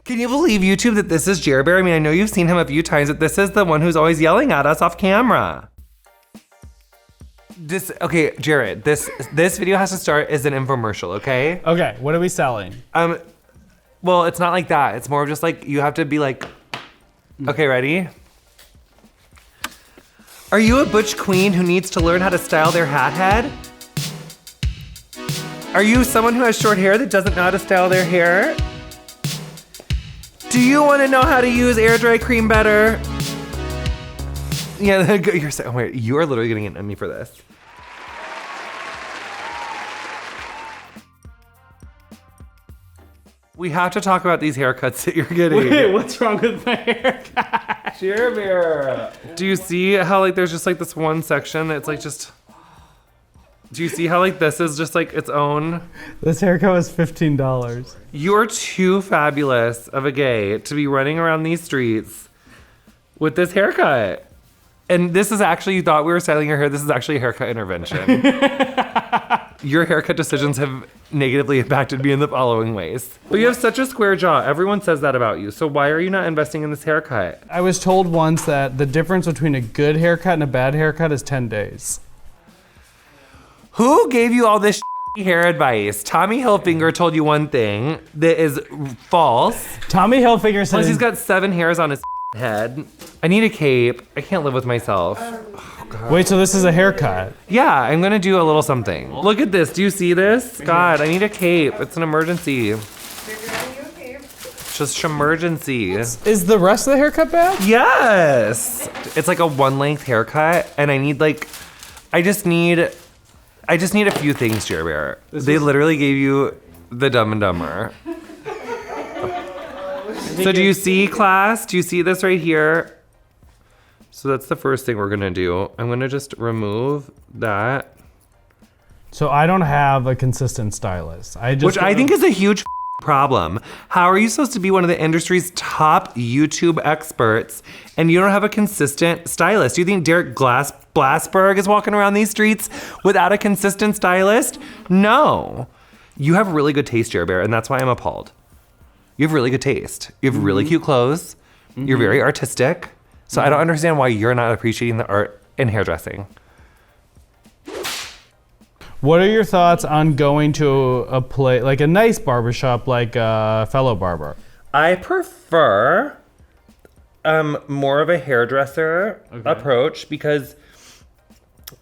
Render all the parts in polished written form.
Can you believe, YouTube, that this is Jare Bear? I mean, I know you've seen him a few times, but this is the one who's always yelling at us off camera. Okay, Jared, this video has to start as an infomercial, okay? Okay, what are we selling? Well, it's not like that. It's more of just like, you have to be like, okay, ready? Are you a butch queen who needs to learn how to style their hat head? Are you someone who has short hair that doesn't know how to style their hair? Do you want to know how to use air dry cream better? Yeah, you're saying, oh wait, you are literally getting at me for this. We have to talk about these haircuts that you're getting. Wait, what's wrong with my haircut? Jare Bear. Do you see how like there's just like this one section that's like just... Do you see how like this is just like its own? This haircut was $15. You're too fabulous of a gay to be running around these streets with this haircut. And this is actually, you thought we were styling your hair. This is actually a haircut intervention. Your haircut decisions have negatively impacted me in the following ways. But you have such a square jaw. Everyone says that about you. So why are you not investing in this haircut? I was told once that the difference between a good haircut and a bad haircut is 10 days. Who gave you all this hair advice? Tommy Hilfiger told you one thing that is false. Tommy Hilfiger said... Plus he's got 7 hairs on his head. I need a cape. I can't live with myself. Oh, God. Wait, so this is a haircut? Yeah, I'm gonna do a little something. Look at this. Do you see this? God, I need a cape. It's an emergency. Just emergency. Is the rest of the haircut bad? Yes. It's like a 1-length haircut, and I need like, I just need a few things, Jare Bear. They literally gave you the Dumb and Dumber. So do you see, class? Do you see this right here? So that's the first thing we're gonna do. I'm gonna just remove that. So I don't have a consistent stylist. Which I think is a huge problem. How are you supposed to be one of the industry's top YouTube experts and you don't have a consistent stylist? Do you think Derek Glassberg is walking around these streets without a consistent stylist? No. You have really good taste, Jare Bear, and that's why I'm appalled. You have really good taste. You have really cute clothes. You're very artistic. So I don't understand why you're not appreciating the art in hairdressing. What are your thoughts on going to a place, like a nice barbershop like Fellow Barber? I prefer more of a hairdresser approach because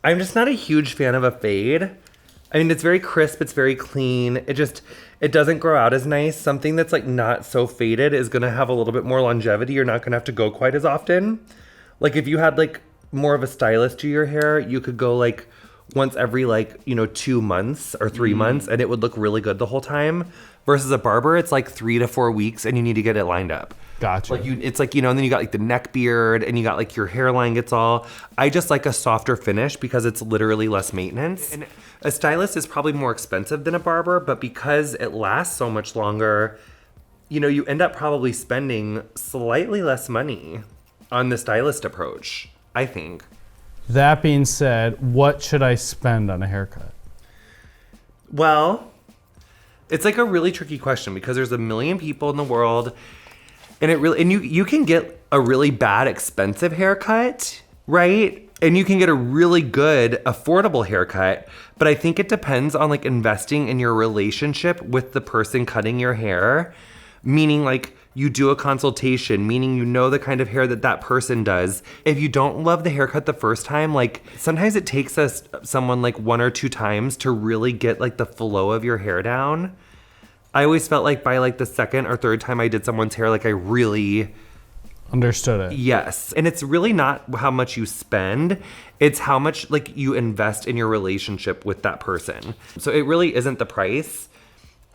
I'm just not a huge fan of a fade. I mean, it's very crisp, it's very clean. It doesn't grow out as nice. Something that's like not so faded is gonna have a little bit more longevity. You're not gonna have to go quite as often. Like if you had like more of a stylist do your hair, you could go like once every 2 months or 3 months and it would look really good the whole time. Versus a barber, it's like 3 to 4 weeks and you need to get it lined up. Gotcha. It's like, and then you got like the neck beard and you got like your hairline gets all. I just like a softer finish because it's literally less maintenance. And a stylist is probably more expensive than a barber, but because it lasts so much longer, you end up probably spending slightly less money on the stylist approach, I think. That being said, what should I spend on a haircut? Well, it's like a really tricky question because there's a million people in the world and you can get a really bad expensive haircut, right? And you can get a really good affordable haircut, but I think it depends on like investing in your relationship with the person cutting your hair, meaning like you do a consultation, meaning you know the kind of hair that person does. If you don't love the haircut the first time, like sometimes it takes someone like 1 or 2 times to really get like the flow of your hair down. I always felt like by like the 2nd or 3rd time I did someone's hair, like I really understood it. Yes. And it's really not how much you spend. It's how much like you invest in your relationship with that person. So it really isn't the price.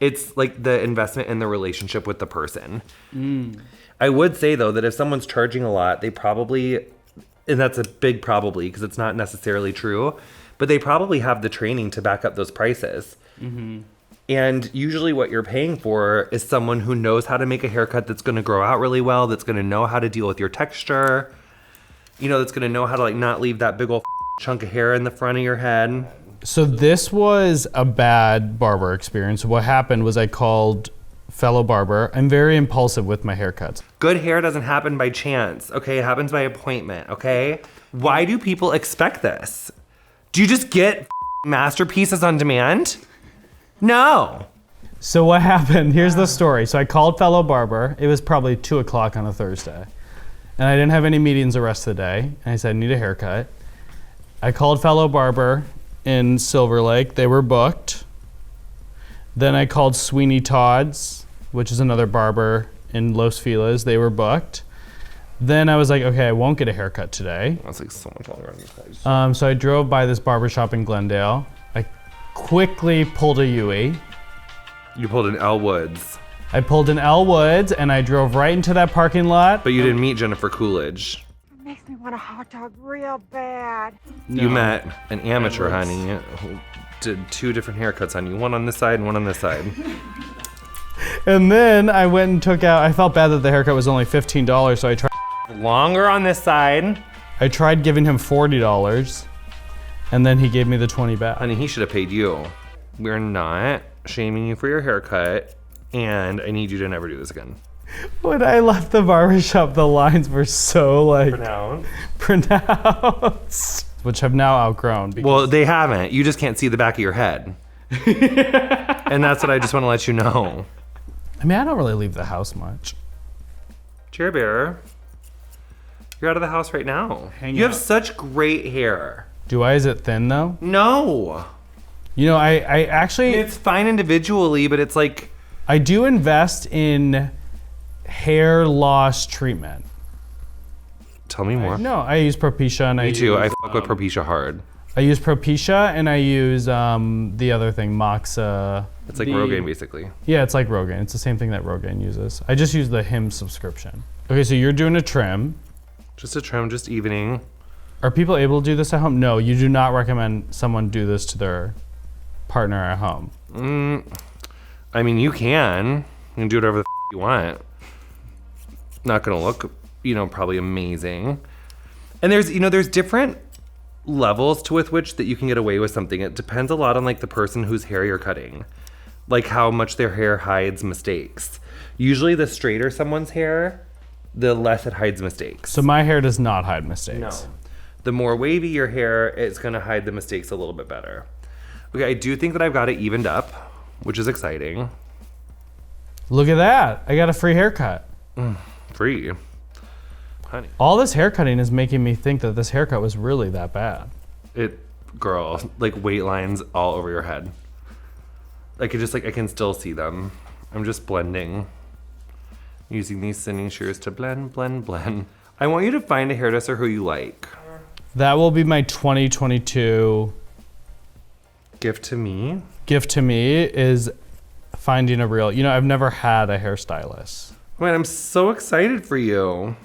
It's like the investment in the relationship with the person. I would say though that if someone's charging a lot, they probably, and that's a big probably because it's not necessarily true, but they probably have the training to back up those prices. And usually what you're paying for is someone who knows how to make a haircut that's going to grow out really well, that's going to know how to deal with your texture, that's going to know how to like not leave that big old chunk of hair in the front of your head. So this was a bad barber experience. What happened was I called fellow barber. I'm very impulsive with my haircuts. Good hair doesn't happen by chance, okay? It happens by appointment, okay? Why do people expect this? Do you just get masterpieces on demand? No. So what happened? Here's the story. So I called fellow barber. It was probably 2 o'clock on a Thursday. And I didn't have any meetings the rest of the day. And I said, I need a haircut. I called fellow barber in Silver Lake. They were booked. Then I called Sweeney Todd's, which is another barber in Los Feliz. They were booked. Then I was like, okay, I won't get a haircut today. That's like so much longer on this place. So I drove by this barbershop in Glendale. I quickly pulled a Yui. You pulled an Elle Woods. I pulled an Elle Woods and I drove right into that parking lot. But you didn't meet Jennifer Coolidge. It makes me want a hot dog real bad. You met an amateur, honey, who did 2 different haircuts on you. One on this side and one on this side. And then I went and took out, I felt bad that the haircut was only $15, so I tried. Longer on this side. I tried giving him $40, and then he gave me the 20 back. Honey, he should have paid you. We're not shaming you for your haircut, and I need you to never do this again. When I left the barbershop, the lines were so like pronounced, which have now outgrown. Well, they haven't. You just can't see the back of your head. And that's what I just want to let you know. I mean, I don't really leave the house much. Jare Bear, you're out of the house right now. Hang you out. have such great hair. Do I? Is it thin though? No. You know, I actually, It's fine individually, but it's like, I do invest in hair loss treatment. tell me more. No, I use Propecia and Me too. I fuck with Propecia hard. I use Propecia and I use the other thing, Moxa. It's like Rogaine, basically. Yeah, it's like Rogaine. It's the same thing that Rogaine uses. I just use the Him subscription. Okay, so you're doing a trim. Just a trim, just evening. Are people able to do this at home? No, you do not recommend someone do this to their partner at home. I mean, you can. You can do whatever the you want. Not gonna look, probably amazing. And there's different levels to with which that you can get away with something. It depends a lot on like the person whose hair you're cutting. Like how much their hair hides mistakes. Usually the straighter someone's hair, the less it hides mistakes. So my hair does not hide mistakes. No. The more wavy your hair, it's gonna hide the mistakes a little bit better. Okay, I do think that I've got it evened up, which is exciting. Look at that. I got a free haircut. Free. Honey. All this haircutting is making me think that this haircut was really that bad. Girl, like weight lines all over your head. I can still see them. I'm just blending. Using these thinning shears to blend, blend, blend. I want you to find a hairdresser who you like. That will be my 2022 Gift to me. gift to me is finding a real, I've never had a hairstylist. Man, I'm so excited for you.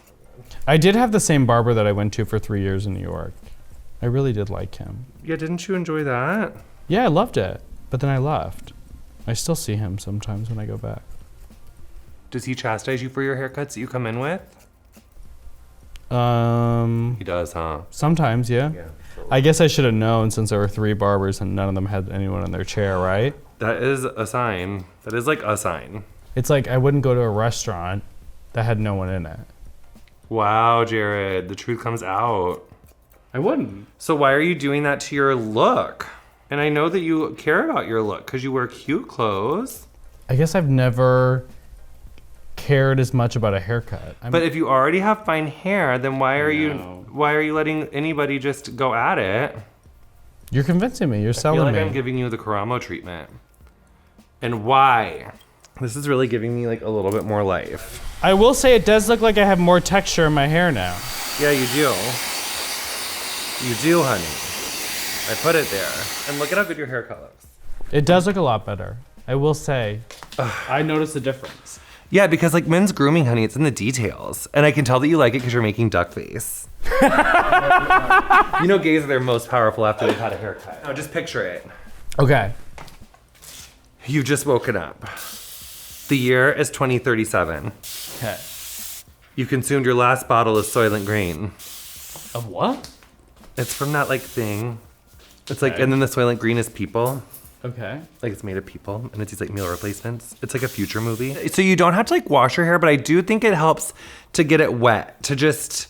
I did have the same barber that I went to for 3 years in New York. I really did like him. Yeah, didn't you enjoy that? Yeah, I loved it. But then I left. I still see him sometimes when I go back. Does he chastise you for your haircuts that you come in with? He does, huh? Sometimes, yeah. Yeah. I guess I should have known since there were 3 barbers and none of them had anyone in their chair, right? That is a sign. That is like a sign. It's like I wouldn't go to a restaurant that had no one in it. Wow, Jared, the truth comes out. I wouldn't. So why are you doing that to your look? And I know that you care about your look because you wear cute clothes. I guess I've never cared as much about a haircut. But if you already have fine hair, then why are you letting anybody just go at it? You're convincing me. You're I selling feel like me. I'm giving you the Karamo treatment. And why? This is really giving me like a little bit more life. I will say it does look like I have more texture in my hair now. Yeah, you do. You do, honey. I put it there. And look at how good your haircut looks. It does look a lot better. I will say. I noticed a difference. Yeah, because like men's grooming, honey, it's in the details. And I can tell that you like it because you're making duck face. Gays are their most powerful after they've had a haircut. No, just picture it. Okay. You've just woken up. The year is 2037. Okay. You consumed your last bottle of Soylent Green. Of what? It's from that like thing. It's like, and then the Soylent Green is people. Okay. Like it's made of people and it's these like meal replacements. It's like a future movie. So you don't have to like wash your hair, but I do think it helps to get it wet, to just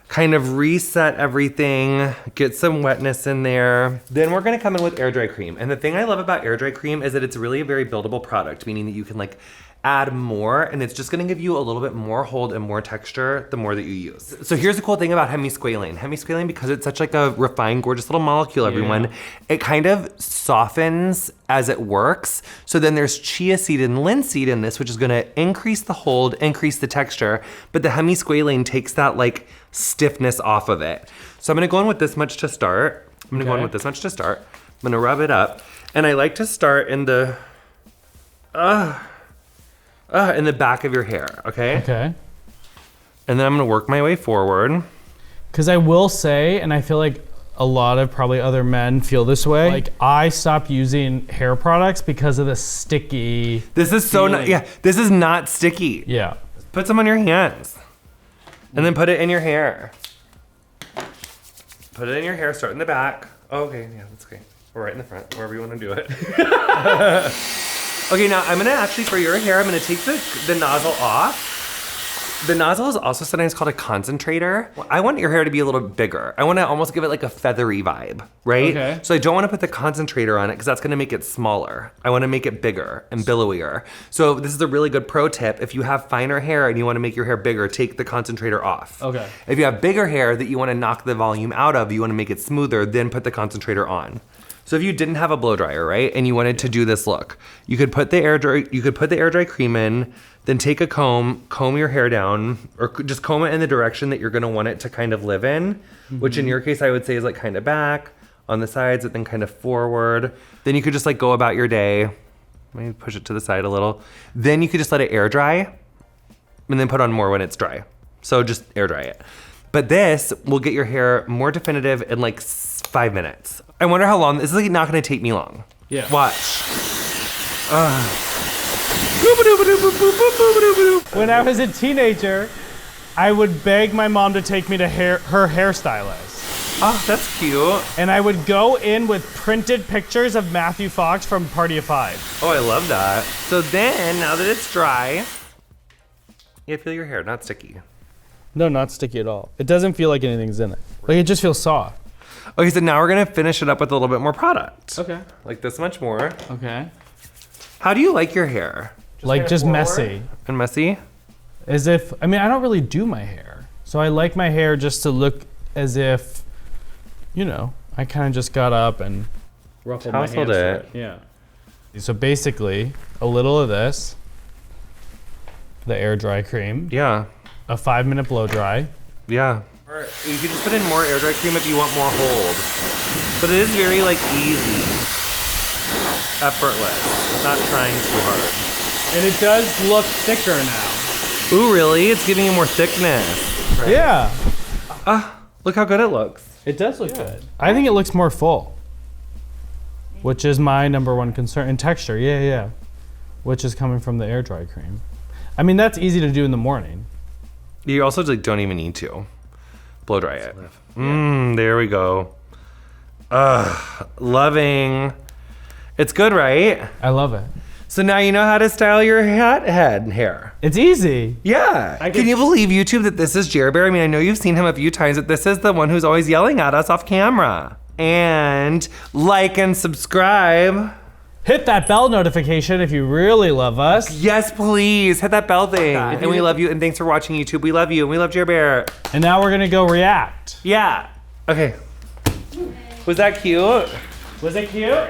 kind of reset everything, get some wetness in there. Then we're gonna come in with air dry cream. And the thing I love about air dry cream is that it's really a very buildable product, meaning that you can like add more and it's just gonna give you a little bit more hold and more texture the more that you use. So here's the cool thing about hemisqualane. Hemisqualane, because it's such like a refined, gorgeous little molecule, everyone, it kind of softens as it works. So then there's chia seed and linseed in this, which is gonna increase the hold, increase the texture, but the hemisqualane takes that like stiffness off of it. So I'm gonna go in with this much to start. I'm gonna rub it up. And I like to start in the back of your hair, okay? Okay. And then I'm gonna work my way forward. Because I will say, and I feel like a lot of probably other men feel this way, like I stopped using hair products because of the sticky. This is so not, this is not sticky. Yeah. Put some on your hands. And then put it in your hair. Put it in your hair, start in the back. Oh, okay, yeah, that's great. Or right in the front, wherever you wanna do it. Okay, now I'm gonna actually, for your hair, I'm gonna take the nozzle off. The nozzle is also sometimes called a concentrator. I want your hair to be a little bigger. I wanna almost give it like a feathery vibe, right? Okay. So I don't wanna put the concentrator on it because that's gonna make it smaller. I wanna make it bigger and billowier. So this is a really good pro tip. If you have finer hair and you wanna make your hair bigger, take the concentrator off. Okay. If you have bigger hair that you wanna knock the volume out of, you wanna make it smoother, then put the concentrator on. So if you didn't have a blow dryer, right, and you wanted to do this look, you could put the air dry cream in, then take a comb your hair down, or just comb it in the direction that you're gonna want it to kind of live in, which in your case I would say is like kind of back, on the sides, and then kind of forward. Then you could just like go about your day. Maybe push it to the side a little. Then you could just let it air dry, and then put on more when it's dry. So just air dry it. But this will get your hair more definitive in like 5 minutes. I wonder how long, this is like not gonna take me long. Yeah. Watch. When I was a teenager, I would beg my mom to take me to her hairstylist. Oh, that's cute. And I would go in with printed pictures of Matthew Fox from Party of Five. Oh, I love that. So then, now that it's dry, you feel your hair, not sticky. No, not sticky at all. It doesn't feel like anything's in it. Like it just feels soft. Okay, so now we're gonna finish it up with a little bit more product. Okay. Like this much more. Okay. How do you like your hair? Just messy. And messy? As if, I mean, I don't really do my hair. So I like my hair just to look as if, you know, I kind of just got up and ruffled my hands through it. Yeah. So basically, a little of this, the air dry cream, Yeah. a 5-minute blow dry. Yeah. Or you could just put in more air dry cream if you want more hold. But it is very like easy. Effortless. Not trying too hard. And it does look thicker now. Ooh, really? It's giving you more thickness. Right. Yeah. Look how good it looks. It does look good. I think it looks more full, which is my number one concern. And texture, yeah. Which is coming from the air dry cream. I mean, that's easy to do in the morning. You also like don't even need to blow dry it. There we go. Loving. It's good, right? I love it. So now you know how to style your head and hair. It's easy. Yeah. Can you believe, YouTube, that this is Jare Bear? I mean, I know you've seen him a few times, but this is the one who's always yelling at us off camera. And like and subscribe. Hit that bell notification if you really love us. Yes, please. Hit that bell thing. And we love you. And thanks for watching, YouTube. We love you. And we love Jare Bear. And now we're going to go react. Yeah. Okay. Was that cute? Was it cute?